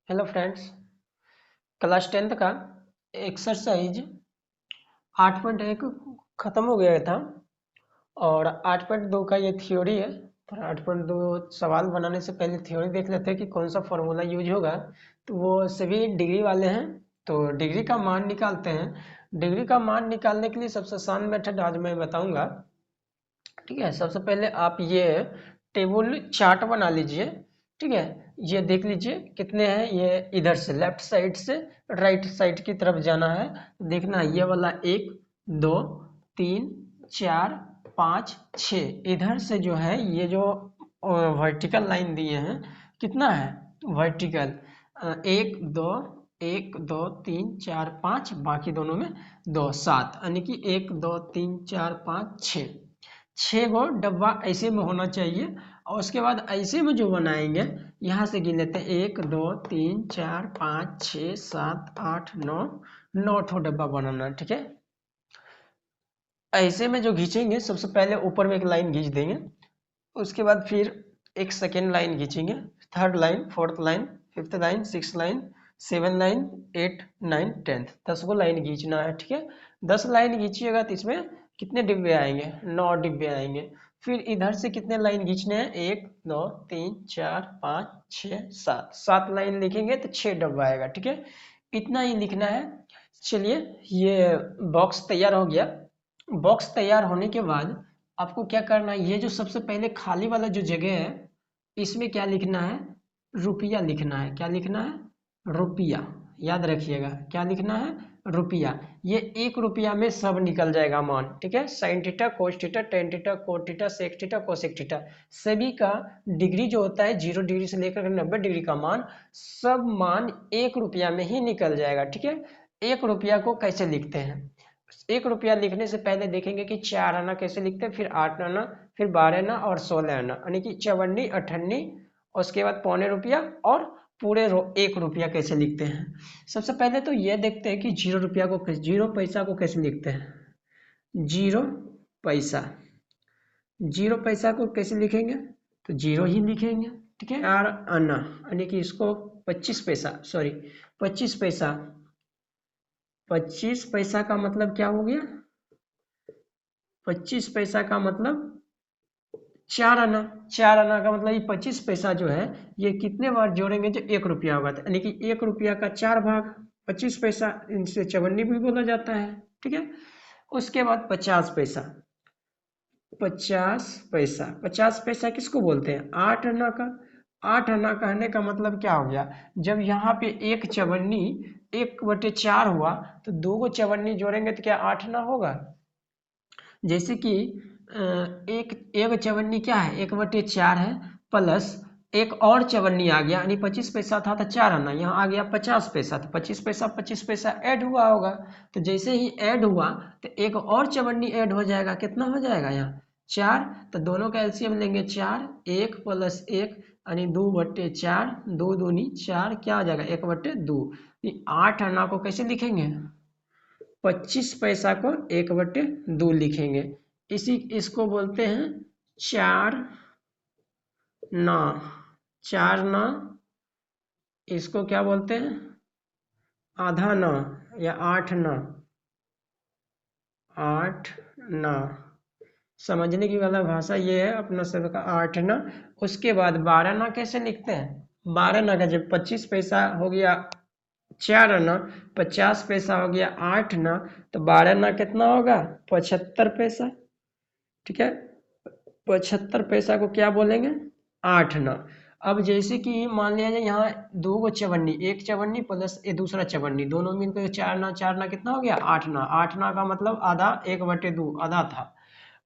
Hello friends. Class 10th का exercise 8.1 ख़त्म हो गया था और 8.2 का ये थ्योरी है। पर 8.2 सवाल बनाने से पहले थ्योरी देख लेते हैं कि कौन सा फॉर्मूला यूज होगा। तो वो सभी डिग्री वाले हैं, तो डिग्री का मान निकालते हैं। डिग्री का मान निकालने के लिए सबसे आसान मेथड आज मैं बताऊंगा। ठीक है, सबसे पहले आप ये टेबल चार्ट बना लीजिए। ठीक है, ये देख लीजिए कितने हैं। ये इधर से लेफ्ट साइड से राइट साइड की तरफ जाना है। देखना ये वाला 1 2 3 4 5 6 इधर से जो है ये जो वर्टिकल लाइन दिए हैं कितना है वर्टिकल 1 2 1 2 3 4 5, बाकी दोनों में 2 7, यानी कि 1 2 3 4 5 6 गो डब्बा ऐसे में होना चाहिए। और उसके बाद ऐसे में जो बनाएंगे यहाँ से गिन लेते हैं 1 2 3 4 5 6 7 8 9 9 ठो डब्बा बनाना है। ठीक है, ऐसे में जो खींचेंगे सबसे पहले ऊपर में एक लाइन खींच देंगे, उसके बाद फिर एक सेकेंड लाइन खींचेंगे, third line, fourth line, fifth line, six line, seven line, 8 9 10, 10 गो लाइन खींचना है। ठीक है, 10 लाइन खींचिएगा तो इसमें कितने डिब्बे आएंगे? 9 डिब्बे आएंगे। फिर इधर से कितने लाइन खींचने हैं? 1 2 3 4 5 6 7, 7 लाइन लिखेंगे तो 6 डब्बा आएगा। ठीक है, इतना ही लिखना है। चलिए, ये बॉक्स तैयार हो गया। बॉक्स तैयार होने के बाद आपको क्या करना है, ये जो सबसे पहले खाली वाला जो जगह है इसमें क्या लिखना है? रुपया लिखना है। क्या लिखना है? रुपया। याद रखिएगा क्या लिखना है? रुपया। ये 1 रुपया में सब निकल जाएगा मान। ठीक है, sine theta, cos theta, tan theta, cot theta, sec theta, cosec theta, सभी का डिग्री जो होता है 0 डिग्री से लेकर 90 डिग्री का मान, सब मान 1 रुपया में ही निकल जाएगा। ठीक है, 1 रुपया को कैसे लिखते हैं? 1 रुपया लिखने से पहले देखेंगे कि 4 आना कैसे लिखते हैं, फिर 8 आना, फिर 12 आना और 16 आना, यानी कि 54 58, उसके बाद पौने रुपया और पूरे 1 रुपया कैसे लिखते हैं। सबसे पहले तो ये देखते हैं कि 0 रुपया को, 0 पैसा को कैसे लिखते हैं। 0 पैसा, 0 पैसा को कैसे लिखेंगे? तो 0 ही लिखेंगे। ठीक है, 4 आना, यानी कि इसको 25 पैसा, सॉरी 25 पैसा। 25 पैसा का मतलब क्या हो गया? 25 पैसा का मतलब 4 आना। 4 आना का मतलब ये 25 पैसा जो है ये कितने बार जोड़ेंगे जो 1 रुपया होगा, यानी कि 1 रुपया का 4 भाग 25 पैसा, इनसे चवन्नी भी बोला जाता है। ठीक है, उसके बाद 50 पैसा। 50 पैसा, 50 पैसा किसको बोलते हैं? 8 आना का। 8 आना कहने का मतलब क्या हो गया? जब यहाँ पे एक चवन्नी 1/4 हुआ तो 2 गो चवन्नी जोड़ेंगे तो क्या 8 आना होगा? जैसे कि एक एक चवन्नी क्या है? 1/4 है, प्लस एक और चवन्नी आ गया, यानी 25 पैसा था तो 4 आना, यहाँ आ गया 50 पैसा, तो 25 पैसा ऐड हुआ होगा। तो जैसे ही ऐड हुआ तो एक और चवन्नी ऐड हो जाएगा, कितना हो जाएगा यहाँ? 4। तो दोनों का एलसीएम लेंगे 4, 1 + 1 यानी 2/4, 2 दूनी 4, क्या आ जाएगा? 1/2। 8 आना को कैसे लिखेंगे? 25 पैसा को 1/2 लिखेंगे। इसको बोलते हैं 4 ना। 4 ना, इसको क्या बोलते हैं? आधा ना या 8 ना। 8 ना, समझने की वाला भाषा ये है अपना सबका 8 ना। उसके बाद 12 ना कैसे लिखते हैं? 12 ना का जब 25 पैसा हो गया 4 आना, 50 पैसा हो गया 8 ना, तो 12 ना कितना होगा? 75 पैसा। ठीक है, 75 पैसा को क्या बोलेंगे? 8 आना। अब जैसे कि मान लिया जाए यहाँ 2 गो चवन्नी, एक चवन्नी प्लस ये दूसरा चवन्नी, दोनों मिलकर 4 आना, 4 आना कितना हो गया? 8 आना। 8 आना का मतलब आधा, 1/2 आधा था।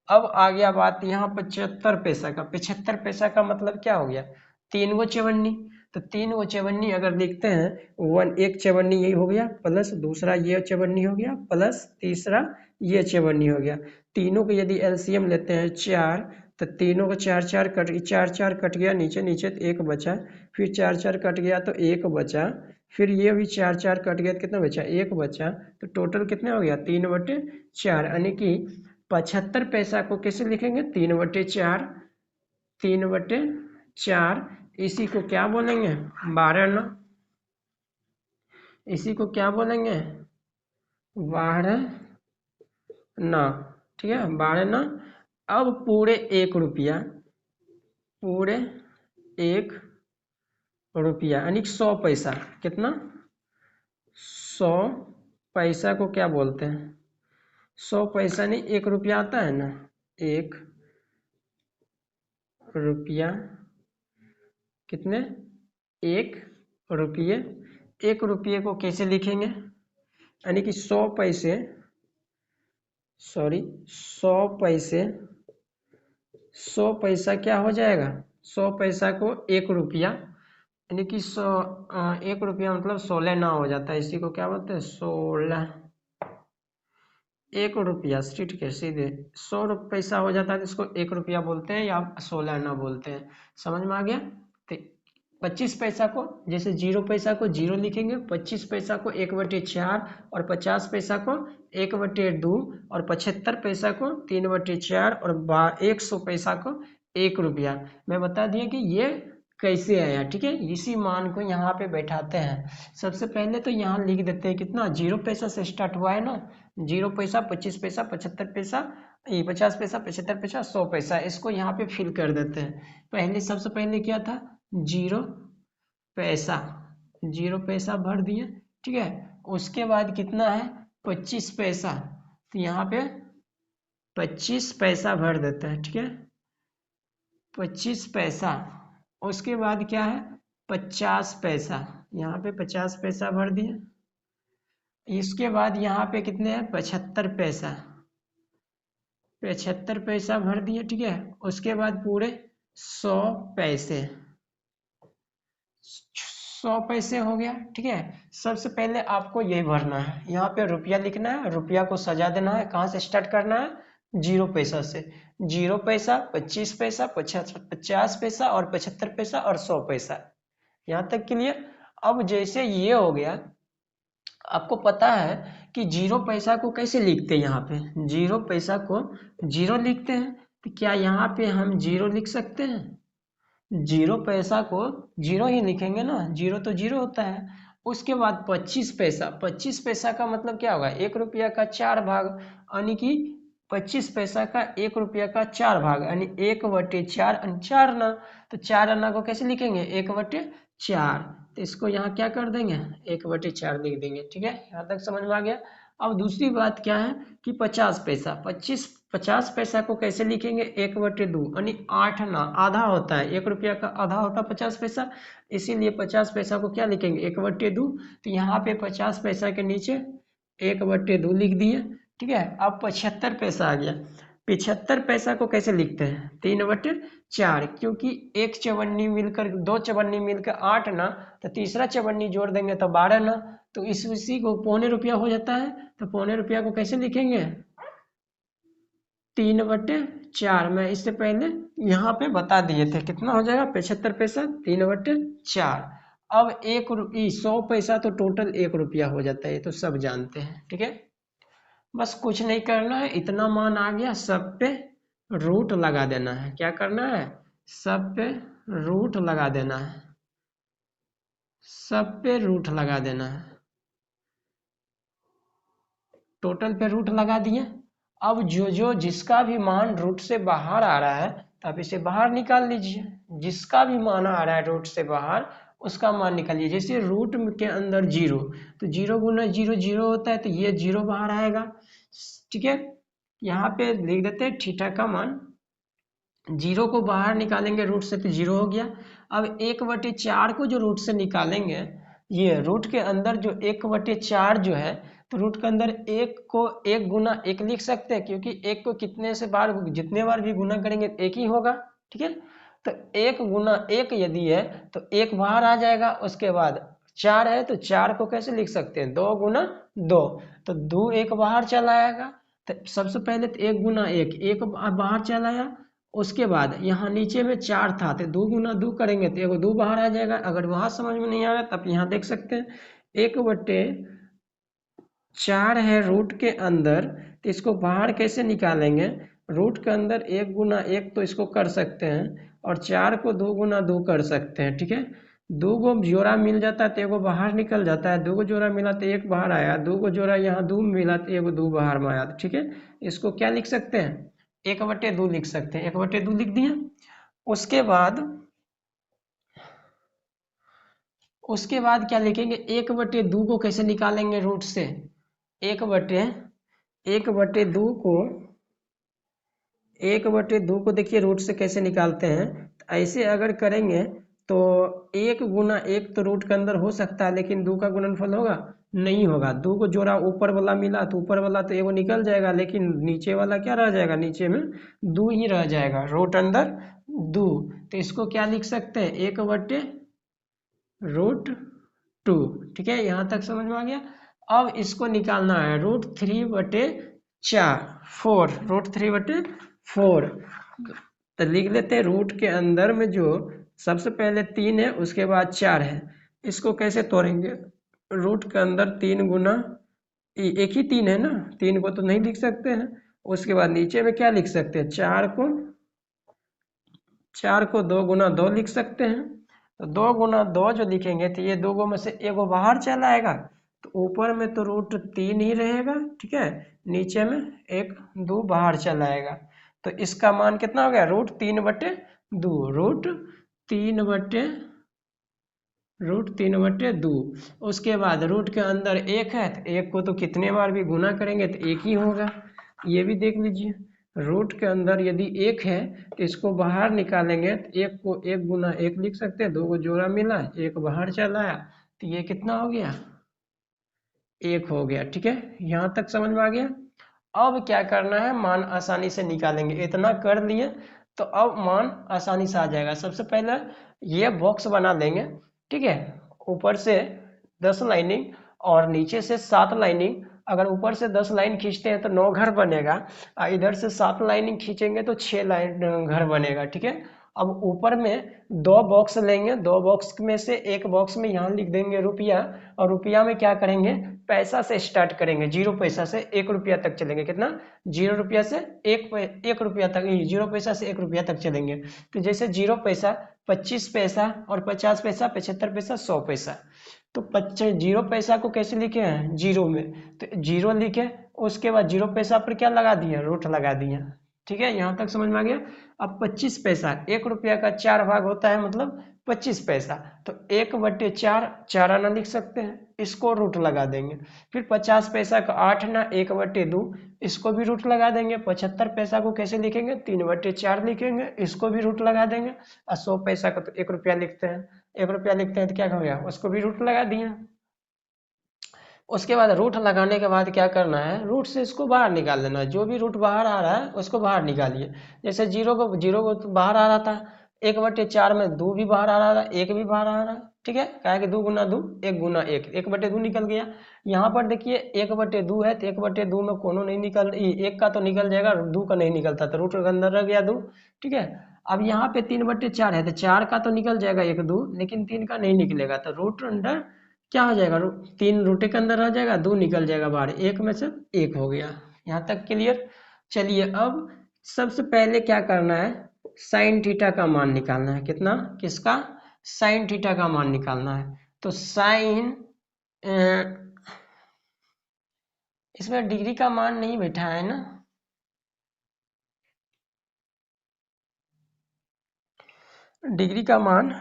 अब आ गया बात यहाँ 75 पैसा का। 75 पैसा का मतलब क्या हो गया? 3 गो चवन्नी। तो 3 गो चवन्नी अगर देखते हैं, एक चवन्नी यही हो गया, प्लस दूसरा ये चवन्नी हो गया, प्लस तीसरा ये चवन्नी हो गया। तीनों को यदि एलसीएम लेते हैं 4, तो तीनों को 4 4 गया, नीचे नीचे तो 1 बचा, फिर 4 4 कट गया तो 1 बचा, फिर ये भी 4 4 कट गया तो कितना बचा? 1 बचा। तो टोटल कितना हो गया? 3/4, यानी कि 75 पैसा को कैसे लिखेंगे? 3/4। 3/4, इसी को क्या बोलेंगे? 12 आना। इसी को क्या बोलेंगे, 12 आना, ठीक है, 12 आना। अब पूरे 1 रुपया, पूरे 1 रुपया यानी 100 पैसा, कितना, 100 पैसा को क्या बोलते हैं, 100 पैसा नहीं 1 रुपया आता है ना, 1 रुपया कितने, 1 रुपये। 1 रुपये को कैसे लिखेंगे, यानी कि 100 पैसे, सॉरी 100 पैसे, 100 पैसा क्या हो जाएगा, 100 पैसा को 1 रुपया, यानी कि 1 रुपया मतलब 16 ना हो जाता है, इसी को क्या बोलते हैं, 16। 1 रुपया ठीक है, सीधे 100 पैसा हो जाता है तो इसको 1 रुपया बोलते हैं या 16 आना बोलते हैं। समझ में आ गया। तो 25 पैसा को, जैसे 0 पैसा को 0 लिखेंगे, 25 पैसा को 1/4 और 50 पैसा को 1/2 और 75 पैसा को 3/4 और 100 पैसा को 1 रुपया। मैं बता दिया कि ये कैसे आया, ठीक है। इसी मान को यहाँ पे बैठाते हैं। सबसे पहले तो यहाँ लिख देते हैं कितना, 0 पैसा से स्टार्ट हुआ है ना, 0 पैसा, 25 पैसा, 75 पैसा, 50 पैसा, 75 पैसा, 100 पैसा, इसको यहाँ पे फिल कर देते हैं। पहले सबसे पहले क्या था, 0 पैसा, 0 पैसा भर दिए, ठीक है। उसके बाद कितना है, 25 पैसा, तो यहाँ पे 25 पैसा भर देते हैं, ठीक है, 25 पैसा। उसके बाद क्या है, 50 पैसा, यहाँ पे 50 पैसा भर दिए। इसके बाद यहाँ पे कितने हैं, 75 पैसा, 75 पैसा भर दिए, ठीक है। उसके बाद पूरे 100 पैसे, 100 पैसे हो गया, ठीक है। सबसे पहले आपको यही भरना है, यहाँ पे रुपया लिखना है, रुपया को सजा देना है। कहाँ से स्टार्ट करना है, 0 पैसा से, 0 पैसा, 25 पैसा, 50 पैसा और 75 पैसा और 100 पैसा, यहाँ तक क्लियर। अब जैसे ये हो गया, आपको पता है कि 0 पैसा को कैसे लिखते हैं, यहाँ पे 0 पैसा को 0 लिखते हैं, तो क्या यहाँ पे हम 0 लिख सकते हैं, 0 पैसा को 0 ही लिखेंगे ना, 0 तो 0 होता है। उसके बाद 25 पैसा, 25 पैसा का मतलब क्या होगा, 1 रुपया का 4 भाग, यानी कि 25 पैसा का 1 रुपया का 4 भाग, यानी 1/4, 4 आना, तो 4 आना को कैसे लिखेंगे, 1/4, तो इसको यहाँ क्या कर देंगे, 1/4 लिख देंगे, ठीक है। यहाँ तक समझ में आ गया। अब दूसरी बात क्या है कि 50 पैसा, 50 पैसा को कैसे लिखेंगे, 1/2, यानी 8 आना, आधा होता है, 1 रुपया का आधा होता है 50 पैसा, इसीलिए 50 पैसा को क्या लिखेंगे, 1/2। तो यहाँ पे 50 पैसा के नीचे 1/2 लिख दिए, ठीक है। अब 75 पैसा आ गया, 75 पैसा को कैसे लिखते हैं, 3/4, क्योंकि एक चवन्नी मिलकर, 2 चवन्नी मिलकर 8 ना, तो तीसरा चवन्नी जोड़ देंगे तो 12 ना, तो इसी को 0.25 हो जाता है, तो 0.25 को कैसे लिखेंगे, 3/4। मैं इससे पहले यहाँ पे बता दिए थे, कितना हो जाएगा, 75 पैसा 3/4। अब 100 पैसा तो टोटल 1 रुपया हो जाता है, ये तो सब जानते हैं, ठीक है। बस कुछ नहीं करना है, इतना मान आ गया, सब पे रूट लगा देना है। क्या करना है, सब पे रूट लगा देना है, सब पे रूट लगा देना है, टोटल पे रूट लगा दिए। अब जो जिसका भी मान रूट से बाहर आ रहा है, तो आप इसे बाहर निकाल लीजिए, जिसका भी मान आ रहा है रूट से बाहर, उसका मान निकालिए। जैसे रूट के अंदर 0, तो 0 गुना 0 0 होता है, तो ये 0 बाहर आएगा, ठीक है। यहाँ पे लिख देते हैं थीटा का मान, 0 को बाहर निकालेंगे रूट से तो 0 हो गया। अब 1/4 को जो रूट से निकालेंगे, ये रूट के अंदर जो 1/4 जो है, तो रूट के अंदर 1 को 1 गुना 1 लिख सकते हैं, क्योंकि 1 को कितने से बार, जितने बार भी गुना करेंगे 1 ही होगा, ठीक है। तो 1 गुना 1 यदि है तो 1 बाहर आ जाएगा। उसके बाद 4 है, तो 4 को कैसे लिख सकते हैं, 2 गुना 2, तो 2 1 बाहर चला आएगा। तो सबसे पहले तो 1 गुना 1 बाहर चला आया। उसके बाद यहाँ नीचे में 4 था, तो 2 गुना 2 करेंगे तो 1 2 बाहर आ जाएगा। अगर वहाँ समझ में नहीं आ रहा तब यहाँ देख सकते हैं, 1/4 है रूट के अंदर, तो इसको बाहर कैसे निकालेंगे, रूट के अंदर 1 गुना 1 तो इसको कर सकते हैं, और 4 को 2 गुना 2 कर सकते हैं, ठीक है। दो गो जोड़ा मिल जाता है तो एगो बाहर निकल जाता है, दो गो जोड़ा मिला तो एक बाहर आया, दो गो जोड़ा यहाँ दो मिला तो एगो दो बाहर में आया, ठीक है। इसको क्या लिख सकते हैं, 1/2 लिख सकते हैं, 1/2 लिख दिया। उसके बाद उसके बाद क्या लिखेंगे, 1/2 को कैसे निकालेंगे रूट से, एक बटे एक बटे दो को 1/2 को देखिए रूट से कैसे निकालते हैं। तो ऐसे अगर करेंगे तो 1 × 1 तो रूट के अंदर हो सकता है, लेकिन 2 का गुणनफल होगा, नहीं होगा। 2 को जोड़ा ऊपर वाला मिला तो ऊपर वाला तो एगो निकल जाएगा, लेकिन नीचे वाला क्या रह जाएगा, नीचे में 2 ही रह जाएगा, रूट अंदर 2। तो इसको क्या लिख सकते हैं, 1/√2, ठीक है। यहाँ तक समझ में आ गया। अब इसको निकालना है √3/4, 4, √3/4। तो लिख लेते हैं, रूट के अंदर में जो सबसे पहले 3 है, उसके बाद 4 है। इसको कैसे तोड़ेंगे, रूट के अंदर 3 गुना, एक ही 3 है ना, 3 को तो नहीं लिख सकते हैं। उसके बाद नीचे में क्या लिख सकते हैं, 4 को 2 × 2 लिख सकते हैं। तो 2 × 2 जो लिखेंगे तो ये 2 गो में से एगो बाहर चला आएगा, तो ऊपर में तो √3 ही रहेगा, ठीक है। नीचे में 1 2 बाहर चला आएगा, तो इसका मान कितना हो गया, √3/2, √3/2। उसके बाद रूट के अंदर 1 है, तो 1 को तो कितने बार भी गुना करेंगे तो 1 ही होगा, ये भी देख लीजिए। रूट के अंदर यदि 1 है तो इसको बाहर निकालेंगे तो 1 को 1 × 1 लिख सकते हैं, 2 को जोड़ा मिला, 1 बाहर चला आया, तो ये कितना हो गया, 1 हो गया, ठीक है। यहाँ तक समझ में आ गया। अब क्या करना है, मान आसानी से निकालेंगे, इतना कर लिए तो अब मान आसानी से आ जाएगा। सबसे पहले ये बॉक्स बना लेंगे, ठीक है। ऊपर से 10 लाइनिंग और नीचे से 7 लाइनिंग। अगर ऊपर से 10 लाइन खींचते हैं तो 9 घर बनेगा, और इधर से 7 लाइनिंग खींचेंगे तो 6 लाइन घर बनेगा, ठीक है। अब ऊपर में 2 बॉक्स लेंगे, 2 बॉक्स में से एक बॉक्स में यहाँ लिख देंगे रुपया, और रुपया में क्या करेंगे, पैसा से स्टार्ट करेंगे, 0 पैसा से 1 रुपया तक चलेंगे, कितना, 0 रुपया से 1 रुपया तक, 0 पैसा से 1 रुपया तक चलेंगे। तो जैसे 0 पैसा, 25 पैसा और 50 पैसा, 75 पैसा, 100 पैसा। तो 0 पैसा को कैसे लिखे हैं, 0 में, तो 0 लिखे, उसके बाद 0 पैसा पर क्या लगा दिया, रूट लगा दिया, ठीक है। यहाँ तक समझ में आ गया। अब 25 पैसा, 1 रुपया का 4 भाग होता है, मतलब 25 पैसा, तो 1/4, 4 आना लिख सकते हैं, इसको रूट लगा देंगे। फिर 50 पैसा का 8 आना, 1/2, इसको भी रूट लगा देंगे। 75 पैसा को कैसे लिखेंगे, 3/4 लिखेंगे, इसको भी रूट लगा देंगे। और 100 पैसा का तो 1 रुपया लिखते हैं, 1 रुपया लिखते हैं तो क्या हो गया, उसको भी रूट लगा दिया। उसके बाद रूट लगाने के बाद क्या करना है, रूट से इसको बाहर निकाल लेना है, जो भी रूट बाहर आ रहा है उसको बाहर निकालिए। जैसे 0 को तो बाहर आ रहा था, 1/4 में 2 भी बाहर आ रहा था, 1 भी बाहर आ रहा है, ठीक है। क्या कि 2 × 2 1 × 1, 1/2 निकल गया। यहाँ पर देखिए 1/2 है, तो 1/2 में कोनो नहीं निकल, 1 का तो निकल जाएगा, 2 का नहीं निकलता, तो रूट के अंदर रह गया 2, ठीक है। अब यहाँ पे 3/4 है, तो 4 का तो निकल जाएगा 1 2, लेकिन 3 का नहीं निकलेगा, तो रूट अंडर क्या हो जाएगा, 3 रूटे के अंदर रह जाएगा, 2 निकल जाएगा बाहर, 1 में से 1 हो गया। यहाँ तक क्लियर। चलिए अब सबसे पहले क्या करना है, साइन थीटा का मान निकालना है, कितना, किसका, साइन थीटा का मान निकालना है। तो साइन, इसमें डिग्री का मान नहीं बैठा है ना, डिग्री का मान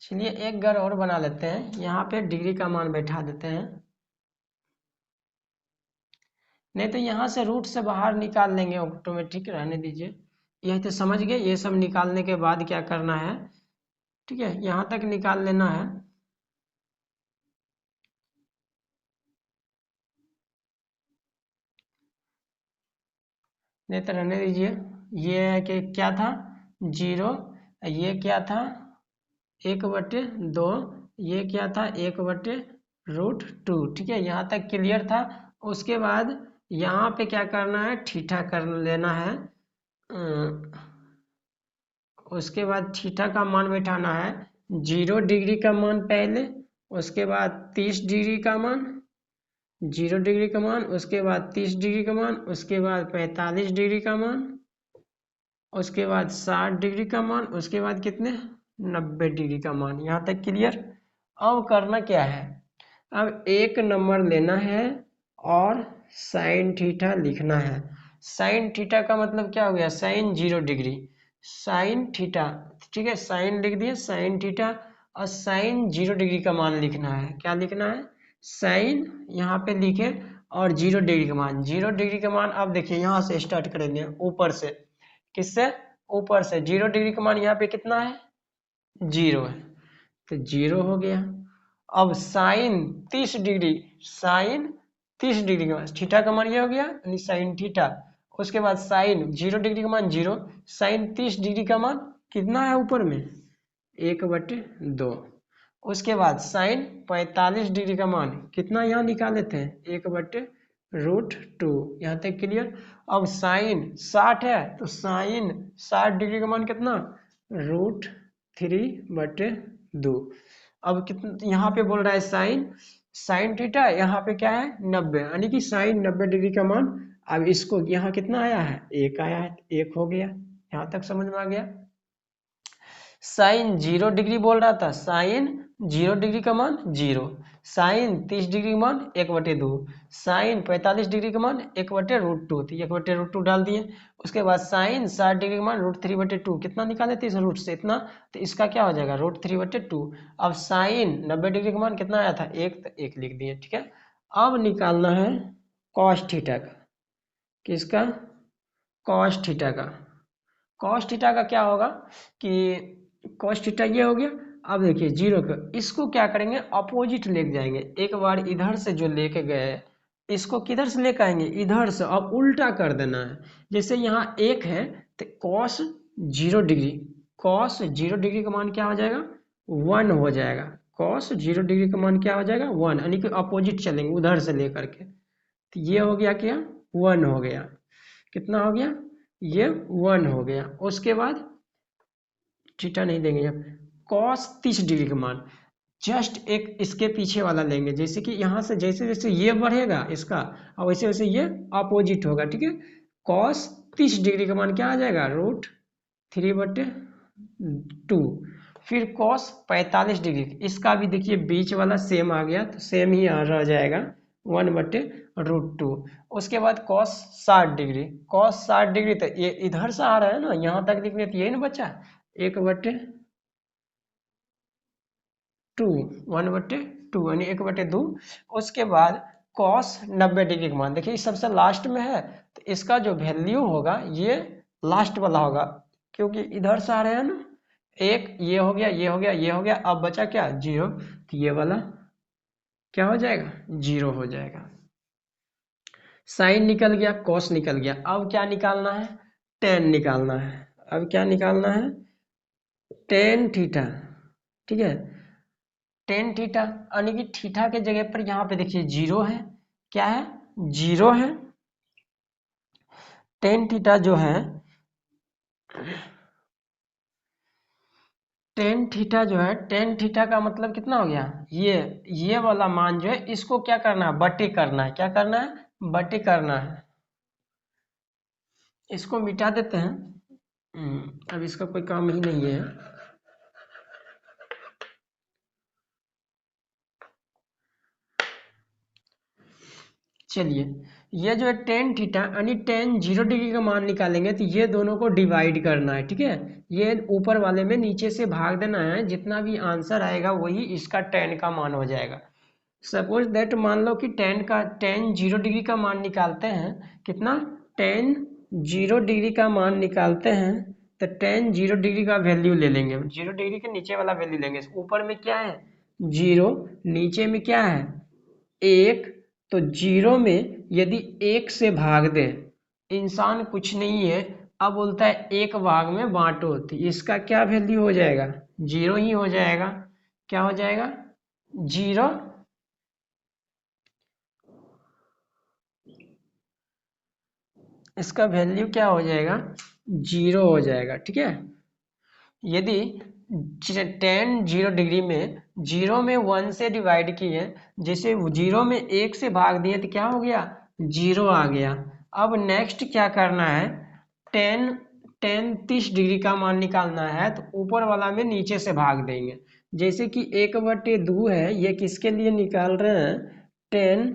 चलिए एक घर और बना लेते हैं, यहाँ पे डिग्री का मान बैठा देते हैं, नहीं तो यहाँ से रूट से बाहर निकाल लेंगे, ऑटोमेटिक रहने दीजिए। यह तो समझ गए, ये सब निकालने के बाद क्या करना है, ठीक है, यहाँ तक निकाल लेना है। नहीं तो रहने दीजिए। ये कि क्या था, 0, ये क्या था, 1/2, ये क्या था, 1/√2, ठीक है। यहाँ तक क्लियर था। उसके बाद यहाँ पे क्या करना है, थीटा कर लेना है। उसके बाद थीटा का मान बैठाना है, 0 डिग्री का मान पहले, उसके बाद 30 डिग्री का मान, 0 डिग्री का मान, उसके बाद 30 डिग्री का मान, उसके बाद 45 डिग्री का मान, उसके बाद 60 डिग्री का मान, उसके बाद कितने 90 डिग्री का मान। यहाँ तक क्लियर। अब करना क्या है, अब एक नंबर लेना है और साइन थीटा लिखना है। साइन थीटा का मतलब क्या हो गया, साइन 0 डिग्री, साइन थीटा, ठीक है, साइन लिख दिए, साइन थीटा, और साइन 0 डिग्री का मान लिखना है। क्या लिखना है, साइन यहाँ पे लिखे और 0 डिग्री का मान। 0 डिग्री का मान आप देखिए यहाँ से स्टार्ट करेंगे, ऊपर से, किससे, ऊपर से। 0 डिग्री का मान यहाँ पे कितना है, 0 है, तो 0 हो गया। अब साइन 30 डिग्री, साइन 30 डिग्री का मान, थीटा का मान ये हो गया, यानी साइन थीटा। उसके बाद साइन 0 डिग्री का मान 0, साइन 30 डिग्री का मान कितना है ऊपर में, 1/2। उसके बाद साइन 45 डिग्री का मान कितना यहाँ निकाल लेते हैं, 1/√2। यहाँ तक क्लियर। अब साइन 60 है, तो साइन 60 डिग्री का मान कितना, √3/2। अब कितना यहाँ पे बोल रहा है साइन, साइन थीटा, यहाँ पे क्या है 90, यानी कि साइन 90 डिग्री का मान। अब इसको यहाँ कितना आया है, 1 आया है, 1 हो गया। यहाँ तक समझ में आ गया। साइन 0 डिग्री बोल रहा था, साइन 0 डिग्री का मान 0, साइन 30 डिग्री का मान 1/2, साइन 45 डिग्री का मान 1/√2, तो 1/√2 डाल दिए। उसके बाद साइन 60 डिग्री का मान √3/2, कितना निकाले थे इस रूट से, इतना, तो इसका क्या हो जाएगा, √3/2। अब साइन 90 डिग्री का मान कितना आया था, 1, तो 1 लिख दिए, ठीक है। अब निकालना है कॉस थीटा का, किसका, कॉस थीटा का। कॉस थीटा का क्या होगा कि कॉस थीटा ये हो गया। अब देखिए 0 का, इसको क्या करेंगे, अपोजिट लेके जाएंगे। एक बार इधर से जो लेके गए, इसको किधर से लेकर आएंगे, इधर से। अब उल्टा कर देना है। जैसे यहाँ 1 है, तो कॉस 0 डिग्री, कॉस 0 डिग्री का मान क्या हो जाएगा, 1 हो जाएगा। कॉस 0 डिग्री का मान क्या हो जाएगा, 1, यानी कि अपोजिट चलेंगे उधर से लेकर के। तो ये हो गया क्या, 1 हो गया। कितना हो गया, ये 1 हो गया। उसके बाद थीटा नहीं देंगे यहाँ, कॉस 30 डिग्री का मान जस्ट एक इसके पीछे वाला लेंगे। जैसे कि यहाँ से जैसे जैसे ये बढ़ेगा इसका, और वैसे वैसे ये अपोजिट होगा, ठीक है। कॉस 30 डिग्री का मान क्या आ जाएगा, √3/2। फिर कॉस 45 डिग्री, इसका भी देखिए बीच वाला सेम आ गया, तो सेम ही रह जाएगा, 1/√2। उसके बाद कॉस 60 डिग्री, कॉस 60 डिग्री, तो ये इधर से आ रहा है ना, यहाँ तक लिखने, तो यही ना बचा, 1/2, 1/2 यानी 1/2। उसके बाद कॉस 90 डिग्री का मान, देखिए सबसे लास्ट में है, तो इसका जो वैल्यू होगा ये लास्ट वाला होगा, क्योंकि इधर से आ रहे हैं ना। एक ये हो गया, ये हो गया, ये हो गया, अब बचा क्या, 0, तो ये वाला क्या हो जाएगा, 0 हो जाएगा। साइन निकल गया, कॉस निकल गया। अब क्या निकालना है, टेन निकालना है। अब क्या निकालना है, टेन थीटा, ठीक है। टेन थीटा, यानी कि थीटा के जगह पर यहाँ पे देखिए 0 है, क्या है, 0 है। टेन थीटा जो है, टेन थीटा जो है, टेन थीटा का मतलब कितना हो गया, ये वाला मान जो है, इसको क्या करना है, बटे करना है। क्या करना है, बटे करना है। इसको मिटा देते हैं, अब इसका कोई काम ही नहीं है। चलिए, ये जो है टेन थीटा, यानी टेन 0 डिग्री का मान निकालेंगे, तो ये दोनों को डिवाइड करना है, ठीक है। ये ऊपर वाले में नीचे से भाग देना है, जितना भी आंसर आएगा वही इसका टेन का मान हो जाएगा। सपोज दैट, मान लो कि टेन 0 डिग्री का मान निकालते हैं, कितना, टेन 0 डिग्री का मान निकालते हैं, तो टेन 0 डिग्री का वैल्यू ले लेंगे, 0 डिग्री के नीचे वाला वैल्यू लेंगे। ऊपर में क्या है, 0, नीचे में क्या है, 1, तो 0 में यदि 1 से भाग दे, इंसान कुछ नहीं है, अब बोलता है 1 भाग में बांटो, तो इसका क्या वैल्यू हो जाएगा, 0 ही हो जाएगा। क्या हो जाएगा, 0। इसका वैल्यू क्या हो जाएगा, 0 हो जाएगा, ठीक है। यदि टेन 0 डिग्री में 0 में 1 से डिवाइड किए, जैसे 0 में 1 से भाग दिए तो क्या हो गया 0 आ गया। अब नेक्स्ट क्या करना है, टेन टेन 30 डिग्री का मान निकालना है तो ऊपर वाला में नीचे से भाग देंगे। जैसे कि 1/2 है, ये किसके लिए निकाल रहे हैं, टेन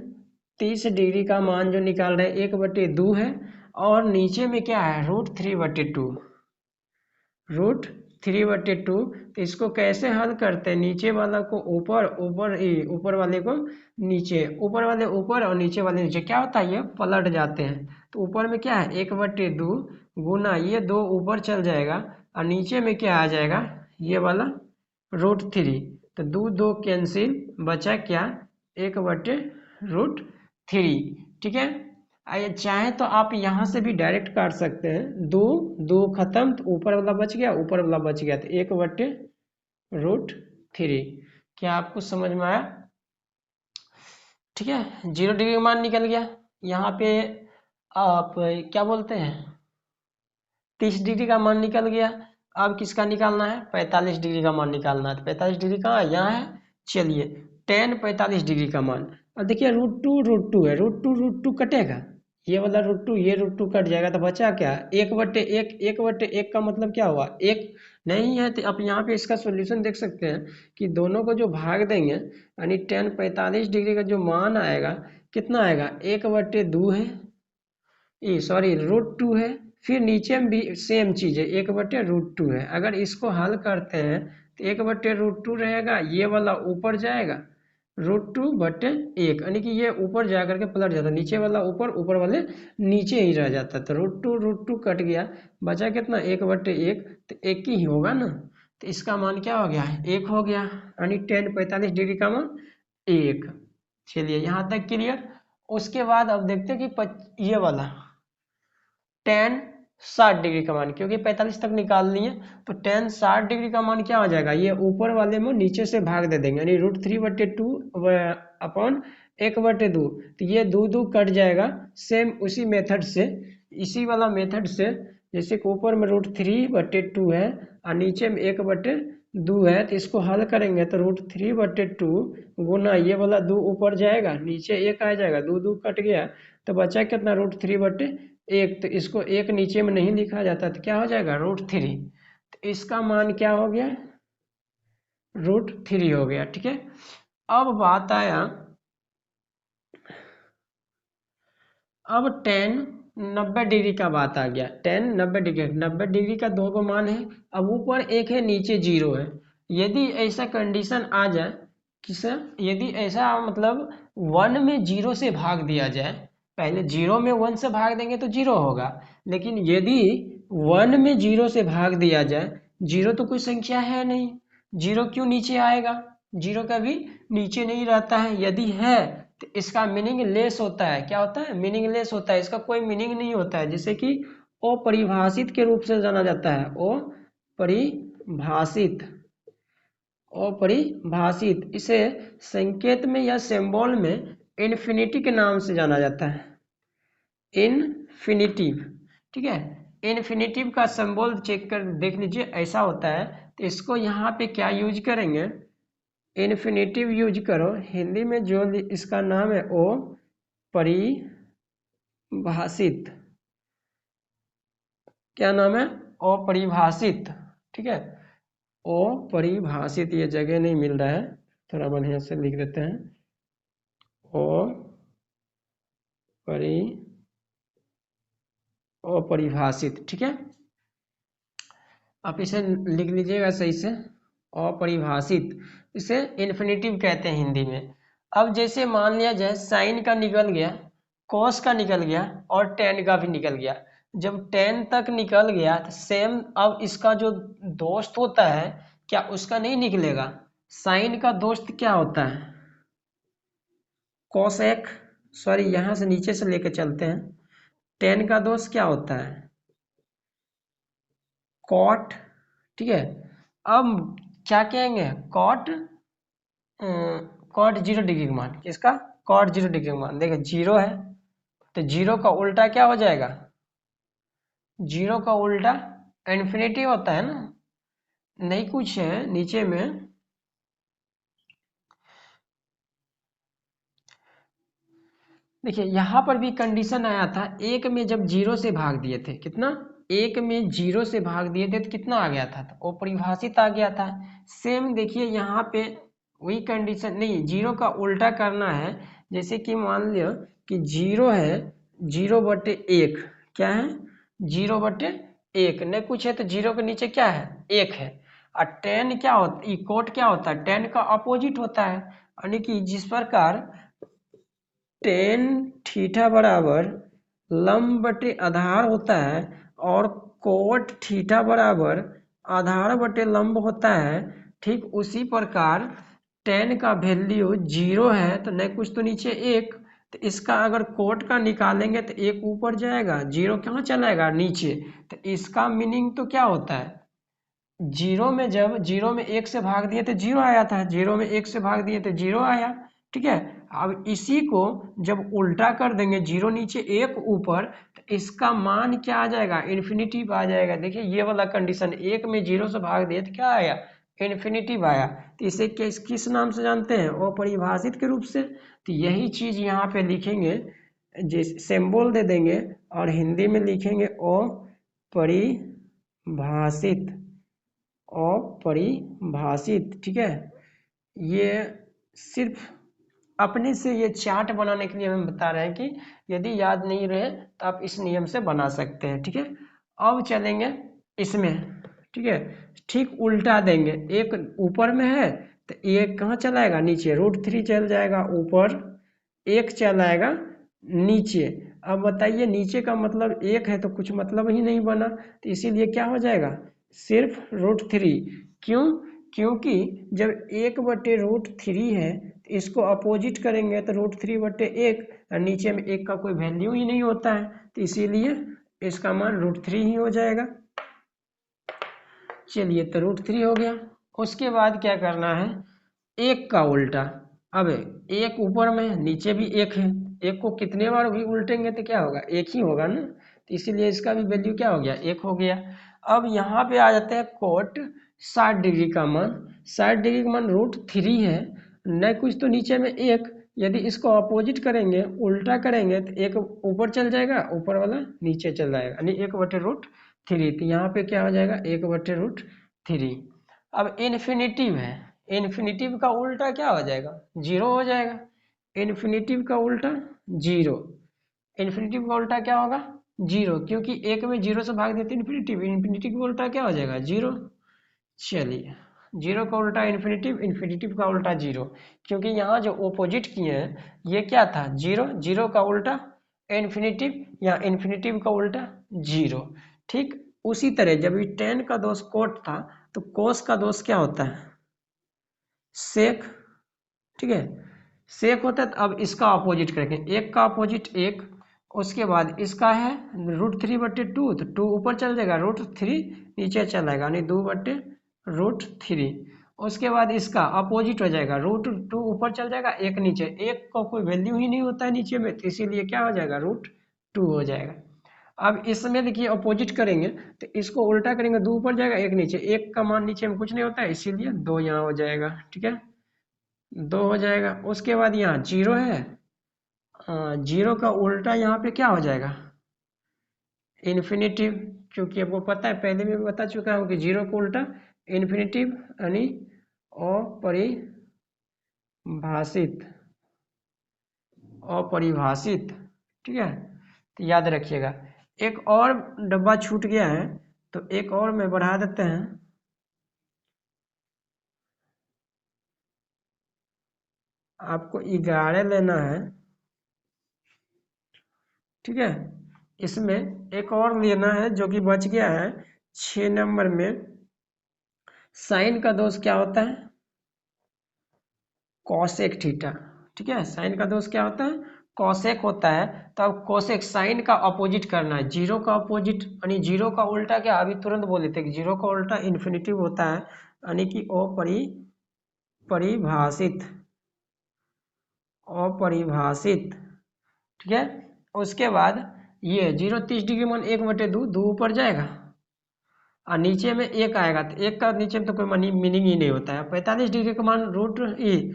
30 डिग्री का मान जो निकाल रहे हैं 1/2 है, और नीचे में क्या है √3/2। √3/2, तो इसको कैसे हल करते हैं, नीचे वाला को ऊपर, ऊपर वाले को नीचे, ऊपर वाले ऊपर और नीचे वाले नीचे, क्या होता है ये पलट जाते हैं। तो ऊपर में क्या है 1/2 गुना ये 2 ऊपर चल जाएगा, और नीचे में क्या आ जाएगा ये वाला √3, तो 2 2 कैंसिल, बचा क्या 1/√3। ठीक है, चाहे तो आप यहाँ से भी डायरेक्ट काट सकते हैं, 2 2 खत्म तो ऊपर वाला बच गया, ऊपर वाला बच गया, तो 1/√3। क्या आपको समझ में आया? ठीक है, 0 डिग्री का मान निकल गया। यहाँ पे आप क्या बोलते हैं 30 डिग्री का मान निकल गया। अब किसका निकालना है, 45 डिग्री का मान निकालना है। तो 45 डिग्री कहाँ है, यहाँ है। चलिए, टेन 45 डिग्री का मान, अब देखिए √2 है, √2 कटेगा, ये वाला √2 ये √2 कट जाएगा, तो बचा क्या 1/1, 1/1 का मतलब क्या हुआ एक नहीं है। तो आप यहाँ पे इसका सॉल्यूशन देख सकते हैं कि दोनों को जो भाग देंगे, यानी टेन 45 डिग्री का जो मान आएगा कितना आएगा 1/2 है, सॉरी √2 है। फिर नीचे में भी सेम चीज है 1/√2 है। अगर इसको हल करते हैं तो 1/√2 रहेगा, ये वाला ऊपर जाएगा √2/1, यानी कि ये ऊपर जा करके पलट जाता, नीचे वाला ऊपर, ऊपर वाले नीचे ही रह जाता। तो √2 कट गया, बचा कितना 1/1, तो एक ही होगा ना। तो इसका मान क्या हो गया 1 हो गया, यानी टेन 45 डिग्री का मान 1। चलिए यहाँ तक क्लियर। उसके बाद अब देखते हैं कि ये वाला टेन 60 डिग्री का मान, क्योंकि 45 तक निकाल लिए, तो टेन 60 डिग्री का मान क्या हो जाएगा, ये ऊपर वाले में नीचे से भाग दे देंगे, यानी √3/2 अपॉन 1/2, तो ये 2 2 कट जाएगा। सेम उसी मेथड से, इसी वाला मेथड से, जैसे कि ऊपर में √3/2 है और नीचे में 1/2 है, तो इसको हल करेंगे तो √3/2 गुना ये वाला 2 ऊपर जाएगा, नीचे 1 आ जाएगा, 2 2 कट गया, तो बचा कितना √3/1। तो इसको एक नीचे में नहीं लिखा जाता, तो क्या हो जाएगा √3, तो इसका मान क्या हो गया √3 हो गया। ठीक है, अब बात आया, अब टेन 90 डिग्री का बात आ गया। टेन 90 डिग्री का दो गो मान है, अब ऊपर एक है नीचे 0 है। यदि ऐसा कंडीशन आ जाए कि सर, यदि ऐसा मतलब 1 में 0 से भाग दिया जाए, पहले 0 में 1 से भाग देंगे तो 0 होगा, लेकिन यदि 1 में 0 से भाग दिया जाए, 0 तो कोई संख्या है नहीं, 0 क्यों नीचे आएगा, 0 कभी नीचे नहीं रहता है। यदि है तो इसका मीनिंग लेस होता है, क्या होता है मीनिंगलेस होता है, इसका कोई मीनिंग नहीं होता है, जैसे कि अपरिभाषित के रूप से जाना जाता है, अपरिभाषित, अपरिभाषित। इसे संकेत में या सिंबल में इन्फिनिटी के नाम से जाना जाता है, इन्फिनिटिव। ठीक है, इन्फिनिटिव का सिंबल चेक कर देख लीजिए, ऐसा होता है। तो इसको यहाँ पे क्या यूज करेंगे, इन्फिनिटिव यूज करो। हिंदी में जो इसका नाम है ओ परिभाषित, क्या नाम है अपरिभाषित। ठीक है, अपरिभाषित, ये जगह नहीं मिल रहा है, थोड़ा बढ़िया से लिख देते हैं, अपरिभाषित। ठीक है, आप इसे लिख लीजिएगा सही से, अपरिभाषित, इसे इन्फिनिटिव कहते हैं हिंदी में। अब जैसे मान लिया जाए साइन का निकल गया, कॉस का निकल गया और टेन का भी निकल गया। जब टेन तक निकल गया तो सेम, अब इसका जो दोस्त होता है क्या उसका नहीं निकलेगा, साइन का दोस्त क्या होता है कॉसेक, सॉरी यहाँ से नीचे से लेकर चलते हैं, टेन का दोस्त क्या होता है कॉट। ठीक है, अब क्या कहेंगे कॉट 0 डिग्री का मान, किसका कॉट 0 डिग्री का मान, देखिए 0 है तो 0 का उल्टा क्या हो जाएगा, 0 का उल्टा इन्फिनिटी होता है ना, नहीं कुछ है नीचे में। देखिए यहाँ पर भी कंडीशन आया था, एक में जब जीरो से भाग दिए थे, कितना, एक में जीरो से भाग दिए थे तो कितना आ गया था, तो अपरिभाषित आ गया था। सेम देखिए यहाँ पे वही कंडीशन, नहीं जीरो का उल्टा करना है। जैसे कि मान लियो कि जीरो है, 0/1 क्या है, 0/1, नहीं कुछ है तो जीरो के नीचे क्या है, 1 है। और टेन क्या होता, कोट क्या होता है, टेन का अपोजिट होता है। यानी कि जिस प्रकार टेन थीटा बराबर लंब बटे आधार होता है और कोट थीटा बराबर आधार बटे लंब होता है, ठीक उसी प्रकार टेन का वैल्यू जीरो है तो नहीं कुछ तो नीचे 1, तो इसका अगर कोट का निकालेंगे तो 1 ऊपर जाएगा, जीरो कहाँ चलाएगा, नीचे। तो इसका मीनिंग तो क्या होता है, जीरो में जब जीरो में 1 से भाग दिए तो जीरो आया था, जीरो में 1 से भाग दिए तो जीरो आया, ठीक है। अब इसी को जब उल्टा कर देंगे, जीरो नीचे 1 ऊपर, तो इसका मान क्या आ जाएगा, इन्फिनिटिव आ जाएगा। देखिए ये वाला कंडीशन, 1 में जीरो से भाग दिए तो क्या आया, इन्फिनिटिव आया। तो इसे किस नाम से जानते हैं, अपरिभाषित के रूप से। तो यही चीज यहाँ पे लिखेंगे, जिस सिंबल दे देंगे और हिंदी में लिखेंगे अपरिभाषित, अपरिभाषित, ठीक है। ये सिर्फ अपने से ये चार्ट बनाने के लिए हम बता रहे हैं कि यदि याद नहीं रहे तो आप इस नियम से बना सकते हैं, ठीक है। अब चलेंगे इसमें, ठीक है, ठीक उल्टा देंगे, एक ऊपर में है तो एक कहाँ चलाएगा, नीचे, √3 चल जाएगा ऊपर, एक चलाएगा नीचे। अब बताइए नीचे का मतलब एक है तो कुछ मतलब ही नहीं बना, तो इसीलिए क्या हो जाएगा, सिर्फ √3। क्यों, क्योंकि जब 1/√3 है तो इसको अपोजिट करेंगे तो √3/1, और नीचे में एक का कोई वैल्यू ही नहीं होता है, तो इसीलिए इसका मान √3 ही हो जाएगा। चलिए तो √3 हो गया। उसके बाद क्या करना है, एक का उल्टा। अब एक ऊपर में, नीचे भी एक है, एक को कितने बार भी उल्टेंगे तो क्या होगा, एक ही होगा ना, तो इसीलिए इसका भी वैल्यू क्या हो गया, एक हो गया। अब यहाँ पे आ जाते हैं कोट 60 डिग्री का मान, 60 डिग्री का मान √3 है, न कुछ तो नीचे में एक, यदि इसको अपोजिट करेंगे, उल्टा करेंगे तो एक ऊपर चल जाएगा, ऊपर वाला नीचे चल जाएगा, यानी 1/√3। तो यहाँ पे क्या हो जाएगा, 1/√3। अब इन्फिनिटिव है, इन्फिनिटिव का उल्टा क्या हो जाएगा, जीरो हो जाएगा। इन्फिनिटिव का उल्टा जीरो, इन्फिनिटिव का उल्टा क्या होगा, जीरो, क्योंकि एक में जीरो से भाग देते इन्फिनिटिव, इन्फिनिटिव का उल्टा क्या हो जाएगा, जीरो। चलिए, जीरो का उल्टा इन्फिनिटिव, इन्फिनिटिव का उल्टा जीरो, क्योंकि यहाँ जो ओपोजिट किए हैं ये क्या था, जीरो, जीरो का उल्टा इन्फिनिटिव, या इन्फिनिटिव का उल्टा जीरो। ठीक उसी तरह जब ये टेन का दोष कोट था तो कोस का दोष क्या होता है, सेक, ठीक है, सेक होता है। तो अब इसका अपोजिट करेंगे, एक का अपोजिट एक, उसके बाद इसका है √3/2, तो 2 ऊपर चल जाएगा, √3 नीचे चल आएगा, यानी 2/√3। उसके बाद इसका अपोजिट हो जाएगा, √2 ऊपर चल जाएगा, एक नीचे, एक का कोई वैल्यू ही नहीं होता है नीचे में, तो इसीलिए क्या हो जाएगा, √2 हो जाएगा। अब इसमें देखिए अपोजिट करेंगे तो इसको उल्टा करेंगे, 2 ऊपर जाएगा, एक नीचे, एक का मान नीचे में कुछ नहीं होता है, इसीलिए 2 यहाँ हो जाएगा, ठीक है, 2 हो जाएगा। उसके बाद यहाँ जीरो है, जीरो का उल्टा यहाँ पे क्या हो जाएगा, इन्फिनिटिव, क्योंकि आपको पता है, पहले भी बता चुका हूँ कि जीरो का उल्टा इन्फिनिटिव, यानी अपरिभाषित, अपरिभाषित, ठीक है। तो याद रखिएगा। एक और डब्बा छूट गया है, तो एक और में बढ़ा देते हैं, आपको 11 लेना है, ठीक है। इसमें एक और लेना है जो कि बच गया है 6 नंबर में, साइन का दोष क्या होता है, कॉसेक थीटा, ठीक है। साइन का दोष क्या होता है, कॉसेक होता है। तो अब कॉसेक, साइन का अपोजिट करना है, जीरो का अपोजिट, यानी जीरो का उल्टा क्या, अभी तुरंत बोले थे कि जीरो का उल्टा इन्फिनिटिव होता है, यानी कि परिभाषित, अपरिभाषित, ठीक है। उसके बाद ये 0 30 डिग्री मान 1/2, 2 ऊपर जाएगा, और नीचे में एक आएगा तो एक का नीचे में तो कोई मीनिंग ही नहीं होता है। 45 डिग्री का मान रूट ई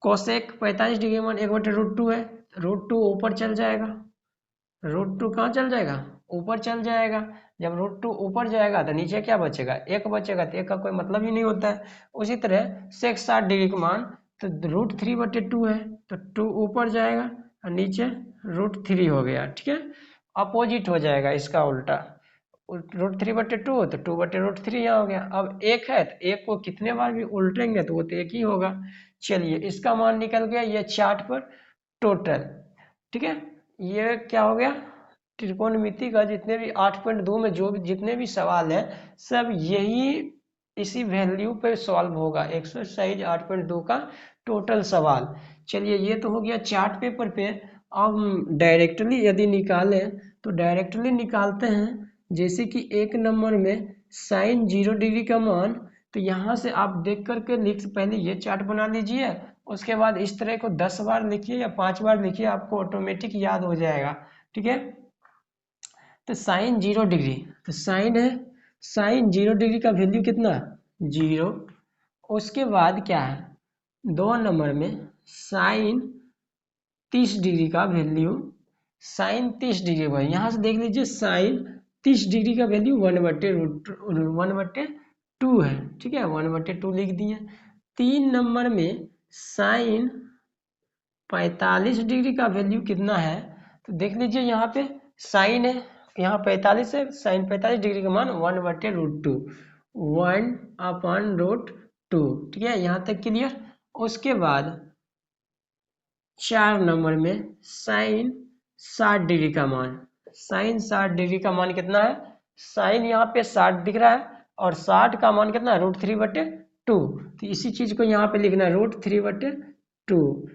कोसेक 45 डिग्री का मान 1/√2 है। √2 ऊपर चल जाएगा, √2 कहाँ चल जाएगा, ऊपर चल जाएगा। जब √2 ऊपर जाएगा तो नीचे क्या बचेगा, एक बचेगा, तो एक का कोई मतलब ही नहीं होता है। उसी तरह सेक 60 डिग्री का मान तो √3/2 है, तो 2 ऊपर जाएगा और नीचे √3 हो गया, ठीक है। अपोजिट हो जाएगा इसका उल्टा, √3/2 तो 2/√3 यहाँ हो गया। अब एक है तो एक को कितने बार भी उल्टेंगे तो वो तो एक ही होगा। चलिए इसका मान निकल गया ये चार्ट पर टोटल, ठीक है। ये क्या हो गया, त्रिकोणमिति का जितने भी 8.2 में जो भी जितने भी सवाल है सब यही इसी वैल्यू पे सॉल्व होगा, एक्सरसाइज 8.2 का टोटल सवाल। चलिए ये तो हो गया चार्ट पेपर पे। अब डायरेक्टली यदि निकालें तो डायरेक्टली निकालते हैं। जैसे कि एक नंबर में साइन 0 डिग्री का मान, तो यहाँ से आप देख करके पहले ये चार्ट बना लीजिए, उसके बाद इस तरह को 10 बार लिखिए या 5 बार लिखिए, आपको ऑटोमेटिक याद हो जाएगा, ठीक है। तो साइन 0 डिग्री, तो साइन है, साइन 0 डिग्री का वैल्यू कितना, 0। उसके बाद क्या है 2 नंबर में साइन 30 डिग्री का वैल्यू, साइन 30 डिग्री का, यहाँ से देख लीजिए साइन 30 डिग्री का वैल्यू 1/2 है, ठीक है, 1/2 लिख दिए। 3 नंबर में साइन 45 डिग्री का वैल्यू कितना है, तो देख लीजिए यहाँ पे साइन है, यहाँ 45 है, साइन 45 डिग्री का मान 1/√2, 1/√2, ठीक है, यहाँ तक क्लियर। उसके बाद 4 नंबर में साइन 60 डिग्री का मान, साइन 60 डिग्री का मान कितना है, साइन यहाँ पे 60 दिख रहा है और 60 का मान कितना है, √3/2, तो इसी चीज को यहाँ पे लिखना है √3/2,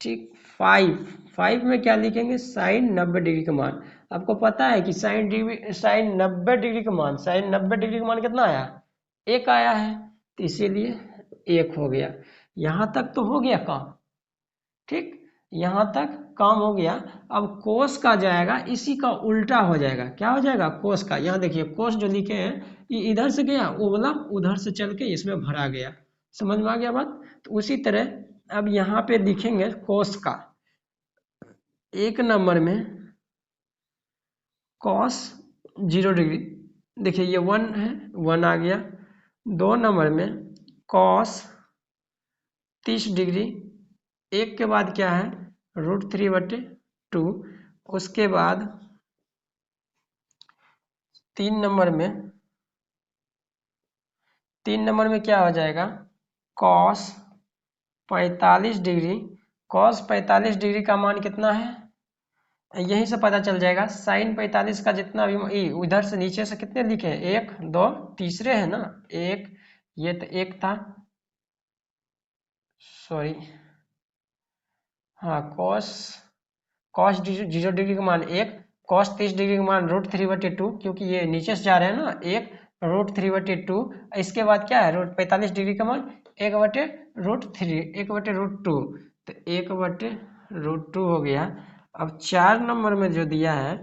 ठीक। 5 में क्या लिखेंगे, साइन 90 डिग्री का मान। आपको पता है कि साइन 90 डिग्री का मान, साइन 90 डिग्री का मान कितना आया, एक आया है, तो इसीलिए एक हो गया। यहाँ तक तो हो गया काम, ठीक, यहाँ तक काम हो गया। अब कोस का जाएगा, इसी का उल्टा हो जाएगा, क्या हो जाएगा, कोस का। यहाँ देखिए कोस जो लिखे हैं ये इधर से गया, वो वाला उधर से चल के इसमें भरा गया, समझ में आ गया बात। तो उसी तरह अब यहाँ पे लिखेंगे कोस का, एक नंबर में कॉस 0 डिग्री, देखिए ये 1 है, 1 आ गया। 2 नंबर में कॉस 30 डिग्री, एक के बाद क्या है, √3/2। उसके बाद 3 नंबर में, 3 नंबर में क्या हो जाएगा, कॉस 45 डिग्री, कॉस 45 डिग्री का मान कितना है, यहीं से पता चल जाएगा। साइन 45 का जितना भी उधर से नीचे से कितने लिखे हैं, 1 2 तीसरे है ना, एक, ये तो एक था, सॉरी, हाँ कॉस, कॉस 0 डिग्री का मान 1, कॉस 30 डिग्री का मान √3/2, क्योंकि ये नीचे से जा रहे हैं ना, 1 √3/2। इसके बाद क्या है, √45 डिग्री का मान 1/√3, 1/√2, तो 1/√2 हो गया। अब 4 नंबर में जो दिया है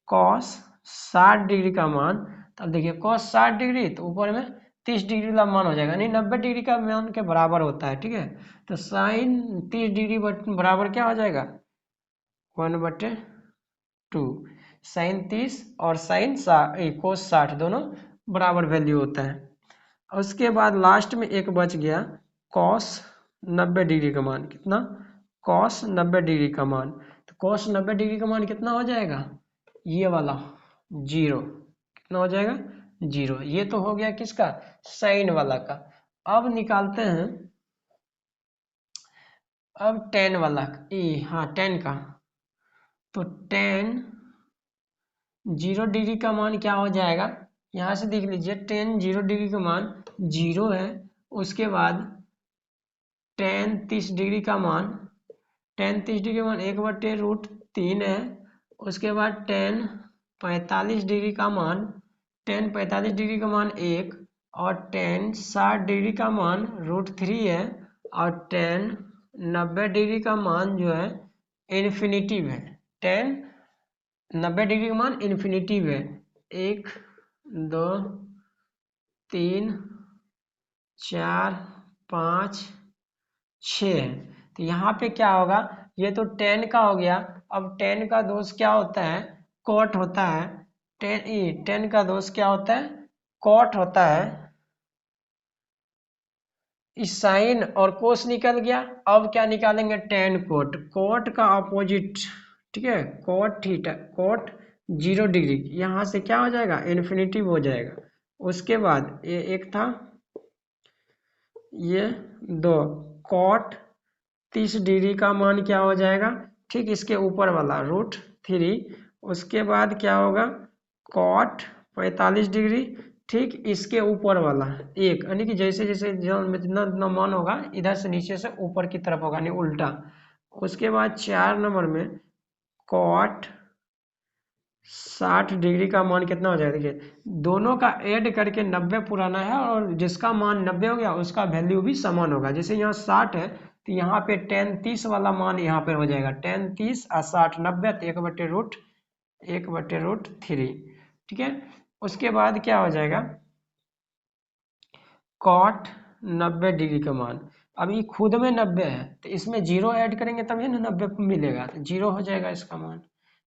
कॉस 60 डिग्री का मान, तो अब देखिए कॉस 60 डिग्री तो ऊपर में 30 डिग्री का मान हो जाएगा, नहीं 90 डिग्री का मान के बराबर होता है, ठीक है। तो साइन 30 डिग्री बराबर क्या हो जाएगा, 1/2, साइन 30 और साइन कोस 60 दोनों बराबर वैल्यू होता है। उसके बाद लास्ट में एक बच गया कॉस 90 डिग्री का मान, कितना, कॉस 90 डिग्री का मान, तो कॉस 90 डिग्री का मान कितना हो जाएगा, ये वाला 0, कितना हो जाएगा, 0। ये तो हो गया किसका, साइन वाला का। अब निकालते हैं अब टेन वाला, हाँ टेन का, तो टेन 0 डिग्री का मान क्या हो जाएगा, यहाँ से देख लीजिए टेन 0 डिग्री का मान 0 है। उसके बाद टेन 30 डिग्री का मान, टेन 30 डिग्री का मान 1/√3 है। उसके बाद टेन 45 डिग्री का मान, टेन 45 डिग्री का मान 1, और टेन 60 डिग्री का मान √3 है, और टेन 90 डिग्री का मान जो है इन्फिनिटिव है, टेन 90 डिग्री का मान इन्फिनिटिव है, 1 2 3 4 5 6 है। तो यहाँ पे क्या होगा, ये तो 10 का हो गया। अब 10 का दोस्त क्या होता है, कॉट होता है। 10 का दोस्त क्या होता है, कॉट होता है। इस साइन और कोस निकल गया। अब क्या निकालेंगे, टेन कोट, कोट का अपोजिट, ठीक है, कोट थीटा, कोट 0 डिग्री, यहाँ से क्या हो जाएगा, इन्फिनिटिव हो जाएगा। उसके बाद ये एक था, ये 2, कॉट 30 डिग्री का मान क्या हो जाएगा, ठीक इसके ऊपर वाला √3। उसके बाद क्या होगा, कॉट 45 डिग्री, ठीक इसके ऊपर वाला एक, यानी कि जैसे जैसे जितना जितना मान होगा इधर से नीचे से ऊपर की तरफ होगा, यानी उल्टा। उसके बाद 4 नंबर में कॉट 60 डिग्री का मान कितना हो जाएगा, देखिए दोनों का ऐड करके 90 पुराना है, और जिसका मान 90 हो गया उसका वैल्यू भी समान होगा। जैसे यहाँ 60 है तो यहाँ पे 10 30 वाला मान यहाँ पे हो जाएगा, 10 30 और 60 90, तो 1/√3, ठीक है। उसके बाद क्या हो जाएगा, कॉट 90 डिग्री का मान, अब ये खुद में 90 है तो इसमें 0 ऐड करेंगे तभी ना 90 मिलेगा, तो 0 हो जाएगा इसका मान,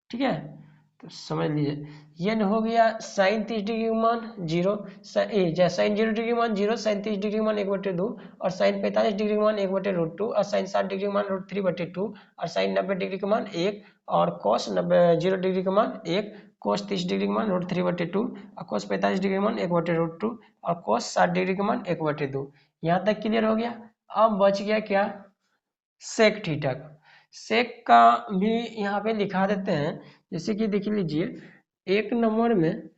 ठीक है। तो समझ लीजिए, ये न हो गया साइन 30 डिग्री का मान 0, साइन 0 डिग्री मान 0, साइन 30 डिग्री मान 1/2, और साइन 45 डिग्री का मान 1/√2, और साइन 60 डिग्री का मान √3/2, और साइन 90 डिग्री का मान 1, और कॉस 0 डिग्री का मान 1, कोस 30 डिग्री का मान √3/2, और कोस 45 डिग्री का मान 1/√2, और कोस 60 डिग्री का मान 1/2। यहाँ तक क्लियर हो गया। अब बच गया क्या, सेक थीटा का। सेक का भी यहाँ पे लिखा देते हैं, जैसे कि देख लीजिए, एक नंबर में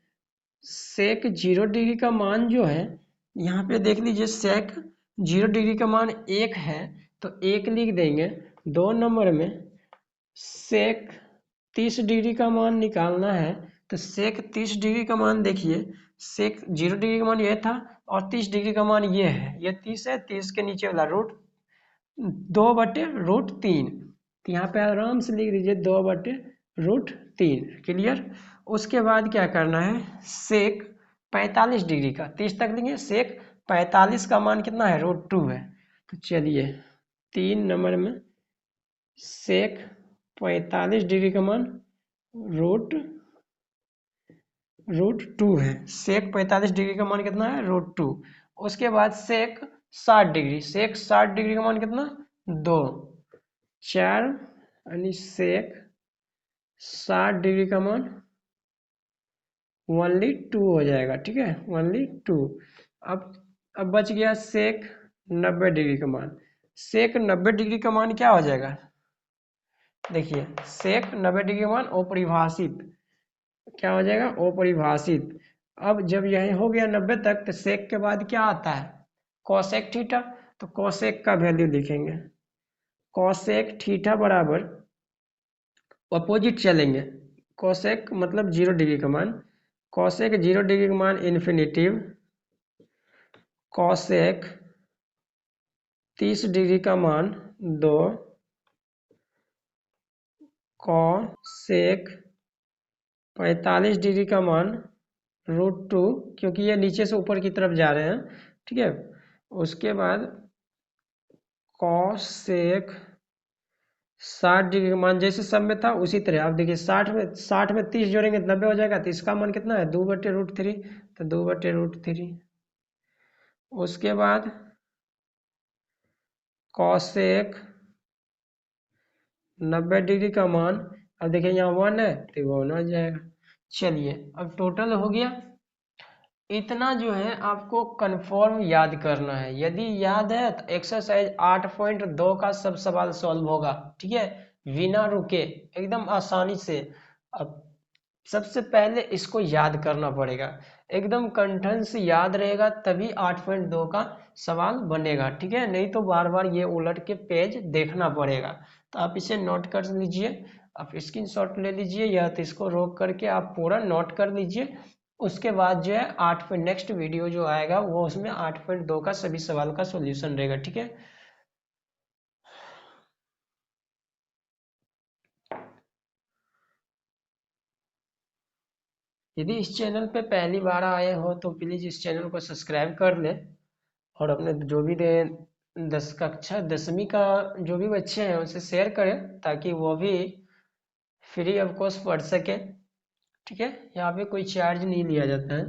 सेक 0 डिग्री का मान जो है, यहाँ पे देख लीजिए सेक 0 डिग्री का मान 1 है तो 1 लिख देंगे। 2 नंबर में सेक 30 डिग्री का मान निकालना है, तो सेक 30 डिग्री का मान देखिए, सेक 0 डिग्री का मान ये था और 30 डिग्री का मान ये है, ये 30 है, 30 के नीचे वाला √2/√3, तो यहाँ पे आराम से लिख दीजिए 2/√3, क्लियर। उसके बाद क्या करना है, सेक 45 डिग्री का, 30 तक लेंगे, सेक 45 का मान कितना है, √2 है। तो चलिए 3 नंबर में सेक 45 डिग्री का मान √2 है, सेक 45 डिग्री का मान कितना है, √2। उसके बाद सेक 60 डिग्री, सेक 60 डिग्री का मान कितना, 2, 4, यानी सेक 60 डिग्री का मान ओनली 2 हो जाएगा, ठीक है, ओनली 2। अब बच गया सेक 90 डिग्री का मान। सेक 90 डिग्री का मान क्या हो जाएगा, देखिए सेक 90 डिग्री का मान अपरिभाषित, क्या हो जाएगा, अपरिभाषित। अब जब यह हो गया 90 तक, तो सेक के बाद क्या आता है, कॉसेक थीटा, तो कॉसेक का वैल्यू लिखेंगे, कॉसेक थीटा बराबर, अपोजिट चलेंगे, कॉसेक मतलब 0 डिग्री का मान, कॉसेक 0 डिग्री का मान इन्फिनिटिव, कॉसेक 30 डिग्री का मान 2, कॉसेक 45 डिग्री का मान √2, क्योंकि ये नीचे से ऊपर की तरफ जा रहे हैं, ठीक है। उसके बाद कॉसेक 60 डिग्री का मान जैसे सब में था उसी तरह, आप देखिए 60 में 30 जोड़ेंगे तो 90 हो जाएगा, तो इसका मान कितना है, 2/√3, तो 2/√3। उसके बाद कॉसेक 90 डिग्री का मान, अब देखिए यहाँ 1 है तो 1 आ जाएगा। चलिए अब टोटल हो गया। इतना जो है आपको कंफर्म याद करना है, यदि याद है तो एक्सरसाइज 8.2 का सब सवाल सॉल्व होगा, ठीक है, बिना रुके, एकदम आसानी से। अब सबसे पहले इसको याद करना पड़ेगा, एकदम कंठन से याद रहेगा तभी 8.2 का सवाल बनेगा, ठीक है, नहीं तो बार बार ये उलट के पेज देखना पड़ेगा। तो आप इसे नोट कर लीजिए, आप स्क्रीनशॉट ले लीजिए, या तो इसको रोक करके आप पूरा नोट कर लीजिए। उसके बाद जो है नेक्स्ट वीडियो जो आएगा वो उसमें 8.2 का सभी सवाल का सॉल्यूशन रहेगा, ठीक है। यदि इस चैनल पे पहली बार आए हो तो प्लीज़ इस चैनल को सब्सक्राइब कर ले, और अपने जो भी दे 10वीं का जो भी बच्चे हैं उसे शेयर करें ताकि वो भी फ्री ऑफ कॉस्ट पढ़ सके। ठीक है, यहाँ पे कोई चार्ज नहीं लिया जाता है।